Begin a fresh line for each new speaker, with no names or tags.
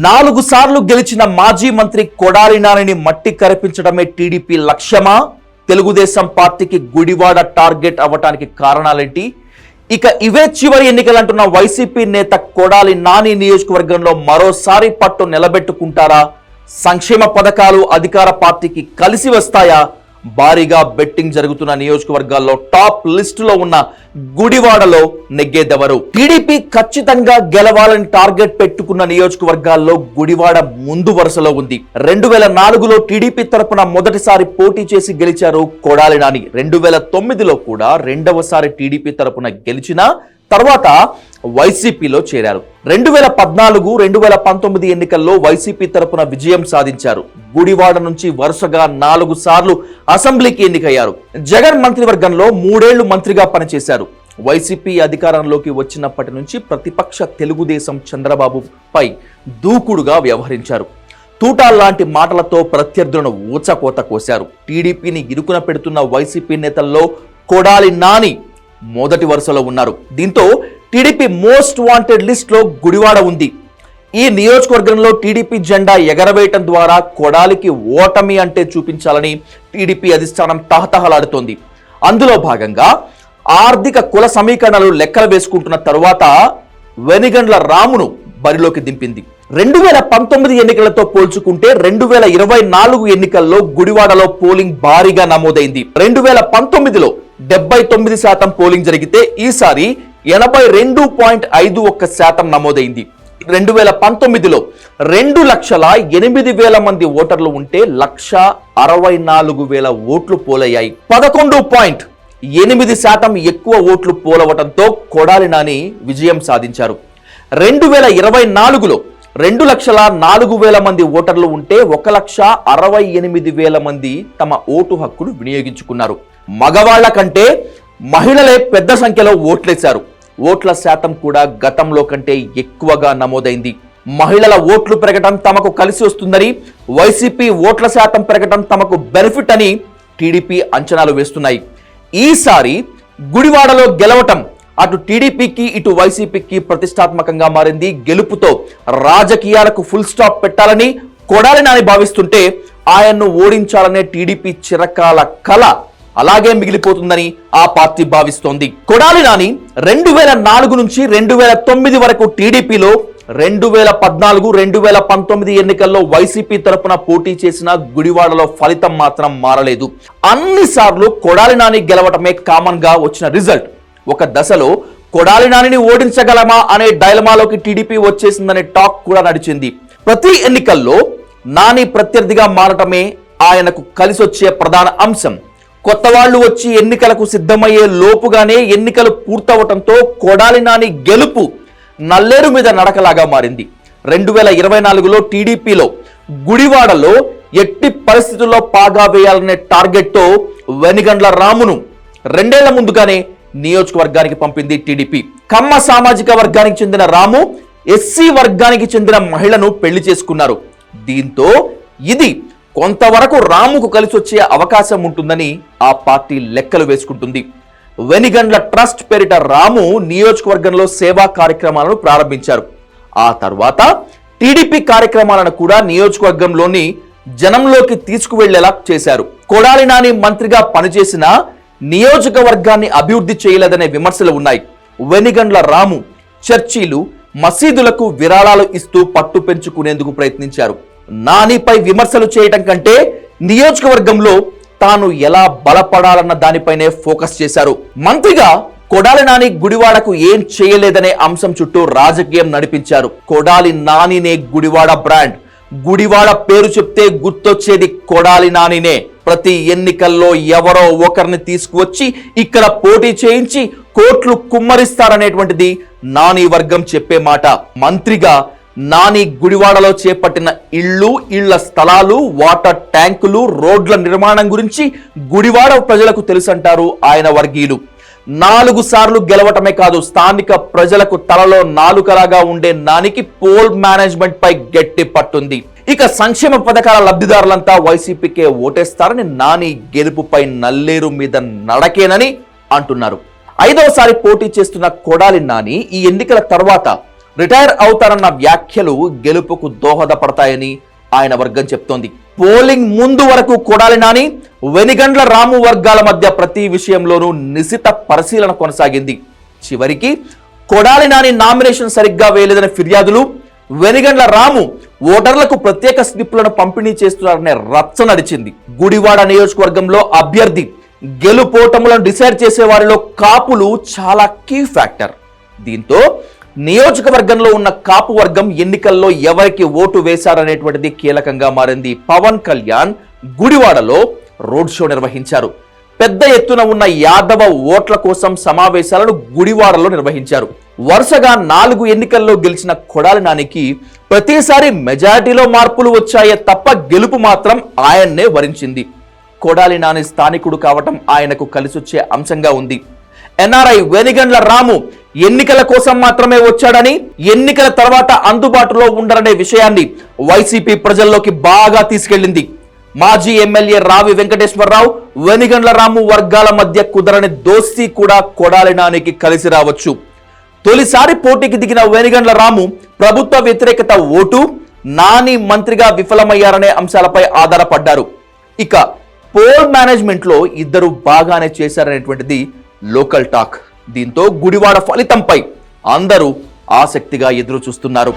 4 సార్లు గెలిచిన మాజీ మంత్రి కొడాలి నానిని మట్టి కరిపించడమే టీడీపీ లక్ష్యమా? తెలుగుదేశం పార్టీకి గుడివాడ టార్గెట్ అవ్వటానికి కారణాలేంటి? ఇక ఇవే చివరి ఎన్నికలంటున్న వైసీపీ నేత కొడాలి నాని నియోజకవర్గంలో మరోసారి పట్టు నిలబెట్టుకుంటారా? సంక్షేమ పథకాలు అధికార పార్టీకి కలిసి వస్తాయా? భారీగా బెట్టింగ్ జరుగుతున్న నియోజకవర్గాల్లో టాప్ లిస్టులో ఉన్న గుడివాడలో నెగ్గేదెవరు? టీడీపీ ఖచ్చితంగా గెలవాలని టార్గెట్ పెట్టుకున్న నియోజకవర్గాల్లో గుడివాడ ముందు వరుసలో ఉంది. 2004లో టీడీపీ తరపున మొదటిసారి పోటీ చేసి గెలిచారు కొడాలి నాని. 2009లో కూడా రెండవసారి టీడీపీ తరపున గెలిచిన తర్వాత వైసీపీలో చేరారు. 2014, 2019 ఎన్నికల్లో వైసీపీ తరపున విజయం సాధించారు. గుడివాడ నుంచి వరుసగా 4 సార్లు అసెంబ్లీకి ఎన్నికయ్యారు. జగన్ మంత్రివర్గంలో 3 ఏళ్లు మంత్రిగా పనిచేశారు. వైసీపీ అధికారంలోకి వచ్చినప్పటి నుంచి ప్రతిపక్ష తెలుగుదేశం చంద్రబాబుపై దూకుడుగా వ్యవహరించారు. తూటాల్లాంటి మాటలతో ప్రత్యర్థులను ఊచకోత కోశారు. టీడీపీని ఇరుకున పెడుతున్న వైసీపీ నేతల్లో కొడాలి నాని మొదటి వరుసలో ఉన్నారు. దీంతో టీడీపీ మోస్ట్ వాంటెడ్ లిస్ట్ లో గుడివాడ ఉంది. ఈ నియోజకవర్గంలో టీడీపీ జెండా ఎగరవేయటం ద్వారా కొడాలికి ఓటమి అంటే చూపించాలని టీడీపీ అధిష్టానం తహతహలాడుతోంది. అందులో భాగంగా ఆర్థిక కుల సమీకరణలు లెక్కలు వేసుకుంటున్న తరువాత వెనిగండ్ల రామును బరిలోకి దింపింది. 2019 ఎన్నికలతో పోల్చుకుంటే 2024 ఎన్నికల్లో గుడివాడలో పోలింగ్ భారీగా నమోదైంది. 2019లో 79% పోలింగ్ జరిగితే ఈసారి 82.51% నమోదైంది. 2019లో 2,08,000 మంది ఓటర్లు ఉంటే 1,64,000 ఓట్లు పోలయ్యాయి. 11.8% ఎక్కువ ఓట్లు పోలవటంతో కొడాలి నాని విజయం సాధించారు. 2024లో 2,04,000 మంది ఓటర్లు ఉంటే 1,68,000 మంది తమ ఓటు హక్కును వినియోగించుకున్నారు. మగవాళ్ల కంటే మహిళలే పెద్ద సంఖ్యలో ఓట్లేశారు. ఓట్ల శాతం కూడా గతంలో కంటే ఎక్కువగా నమోదైంది. మహిళల ఓట్లు పెరగడం తమకు కలిసి వస్తుందని, వైసీపీ ఓట్ల శాతం పెరగడం తమకు బెనిఫిట్ అని టీడీపీ అంచనాలు వేస్తున్నాయి. ఈసారి గుడివాడలో గెలవటం అటు టీడీపీకి ఇటు వైసీపీకి ప్రతిష్టాత్మకంగా మారింది. గెలుపుతో రాజకీయాలకు ఫుల్ స్టాప్ పెట్టాలని కొడాలి నాని భావిస్తుంటే ఆయన్ను ఓడించాలనే టీడీపీ చిరకాల కల అలాగే మిగిలిపోతుందని ఆ పార్టీ భావిస్తోంది. కొడాలి నాని 2004 నుంచి 2009 వరకు టీడీపీలో, 2014, 2019 ఎన్నికల్లో వైసీపీ తరపున పోటీ చేసిన గుడివాడలో ఫలితం మాత్రం మారలేదు. అన్నిసార్లు కొడాలి నాని గెలవటమే కామన్ గా వచ్చిన రిజల్ట్. ఒక దశలో కొడాలి నానిని ఓడించగలమా అనే డైలమాలోకి టీడీపీ వచ్చేసిందనే టాక్ కూడా నడిచింది. ప్రతి ఎన్నికల్లో నాని ప్రత్యర్థిగా మారటమే ఆయనకు కలిసొచ్చే ప్రధాన అంశం. కొత్త వాళ్ళు వచ్చి ఎన్నికలకు సిద్ధమయ్యే లోపుగానే ఎన్నికలు పూర్తవటంతో కొడాలి నాని గెలుపు నల్లేరు మీద నడకలాగా మారింది. 2024లో టీడీపీలో గుడివాడలో ఎట్టి పరిస్థితుల్లో పాగా వేయాలనే టార్గెట్తో వెనిగండ్ల రామును 2 ఏళ్ల ముందుగానే నియోజకవర్గానికి పంపింది టీడీపీ. కమ్మ సామాజిక వర్గానికి చెందిన రాము ఎస్సీ వర్గానికి చెందిన మహిళను పెళ్లి చేసుకున్నారు. దీంతో ఇది కొంతవరకు రాముకు కలిసి వచ్చే అవకాశం ఉంటుందని ఆ పార్టీ లెక్కలు వేసుకుంటుంది. వెనిగండ్ల ట్రస్ట్ పేరిట రాము నియోజకవర్గంలో సేవా కార్యక్రమాలను ప్రారంభించారు. ఆ తర్వాత టీడీపీ కార్యక్రమాలను కూడా నియోజకవర్గంలోని జనంలోకి తీసుకువెళ్లేలా చేశారు. కొడాలి నాని మంత్రిగా పనిచేసిన నియోజకవర్గాన్ని అభివృద్ధి చేయలేదనే విమర్శలు ఉన్నాయి. వెనిగండ్ల రాము చర్చీలు, మసీదులకు విరాళాలు ఇస్తూ పట్టు పెంచుకునేందుకు ప్రయత్నించారు. నానిపై విమర్శలు చేయటం కంటే నియోజకవర్గంలో తాను ఎలా బలపడాలన్న దానిపైనే ఫోకస్ చేశారు. మంత్రిగా కొడాలి నాని గుడివాడకు ఏం చేయలేదనే అంశం చుట్టూ రాజకీయం నడిపించారు. కొడాలి నానినే గుడివాడ బ్రాండ్. గుడివాడ పేరు చెప్తే గుర్తొచ్చేది కొడాలి నానినే. ప్రతి ఎన్నికల్లో ఎవరో ఒకరిని తీసుకువచ్చి ఇక్కడ పోటీ చేయించి కోట్లు కుమ్మరిస్తారనేటువంటిది నాని వర్గం చెప్పే మాట. మంత్రిగా నాని గుడివాడలో చేపట్టిన ఇళ్ల స్థలాలు, వాటర్ ట్యాంకులు, రోడ్ల నిర్మాణం గురించి గుడివాడ ప్రజలకు తెలుసంటారు ఆయన వర్గీయులు. 4 సార్లు గెలవటమే కాదు, స్థానిక ప్రజలకు తలలో నాలుకలాగా ఉండే నానికి పోల్ మేనేజ్మెంట్ పై గట్టి పట్టుంది. ఇక సంక్షేమ పథకాల లబ్ధిదారులంతా వైసీపీకే ఓటేస్తారని నాని గెలుపుపై నల్లేరు మీద నడకేనని అంటున్నారు. 5వసారి పోటీ చేస్తున్న కొడాలి నాని ఈ ఎన్నికల తర్వాత రిటైర్ అవుతారన్న వ్యాఖ్యలు గెలుపుకు దోహదపడతాయని ఆయన వర్గం చెప్తోంది. పోలింగ్ ముందు వరకు కొడాలి నాని, వెనిగండ్ల రాము వర్గాల మధ్య ప్రతి విషయంలోనూ నిశిత పరిశీలన కొనసాగింది. చివరికి కొడాలి నాని నామినేషన్ సరిగ్గా వేయలేదనే ఫిర్యాదులు, వెనిగండ్ల రాము ఓటర్లకు ప్రత్యేక స్లిప్లను పంపిణీ చేస్తున్నారనే రచ్చ నడిచింది. గుడివాడ నియోజకవర్గంలో అభ్యర్థి గెలుపోటములను డిసైడ్ చేసే వారిలో కాపులు చాలా కీ ఫ్యాక్టర్. దీంతో నియోజకవర్గంలో ఉన్న కాపు వర్గం ఎన్నికల్లో ఎవరికి ఓటు వేశారనేటువంటిది కీలకంగా మారింది. పవన్ కళ్యాణ్ గుడివాడలో రోడ్ షో నిర్వహించారు. పెద్ద ఎత్తున ఉన్న యాదవ ఓట్ల కోసం సమావేశాలను గుడివాడలో నిర్వహించారు. వరుసగా 4 ఎన్నికల్లో గెలిచిన కొడాలి నానికి ప్రతిసారి మెజారిటీలో మార్పులు వచ్చాయే తప్ప గెలుపు మాత్రం ఆయన్నే వరించింది. కొడాలి నాని స్థానికుడు కావటం ఆయనకు కలిసొచ్చే అంశంగా ఉంది. ఎన్ఆర్ఐ వెనిగండ్ల రాము ఎన్నికల కోసం మాత్రమే వచ్చాడని, ఎన్నికల తర్వాత అందుబాటులో ఉండరనే విషయాన్ని వైసీపీ ప్రజల్లోకి బాగా తీసుకెళ్లింది. మాజీ ఎమ్మెల్యే రావి వెంకటేశ్వరరావు, వెనిగండ్ల రాము వర్గాల మధ్య కుదరని దోస్తీ కూడా కొడాలి నానికి కలిసి రావచ్చు. తొలిసారి పోటీకి దిగిన వెనిగండ్ల రాము ప్రభుత్వ వ్యతిరేకత ఓటు, నాని మంత్రిగా విఫలమయ్యారనే అంశాలపై ఆధారపడ్డారు. ఇక పోల్ మేనేజ్మెంట్ లో ఇద్దరు బాగానే చేశారనేటువంటిది లోకల్ టాక్. దీంతో గుడివాడ ఫలితంపై అందరూ ఆసక్తిగా ఎదురు చూస్తున్నారు.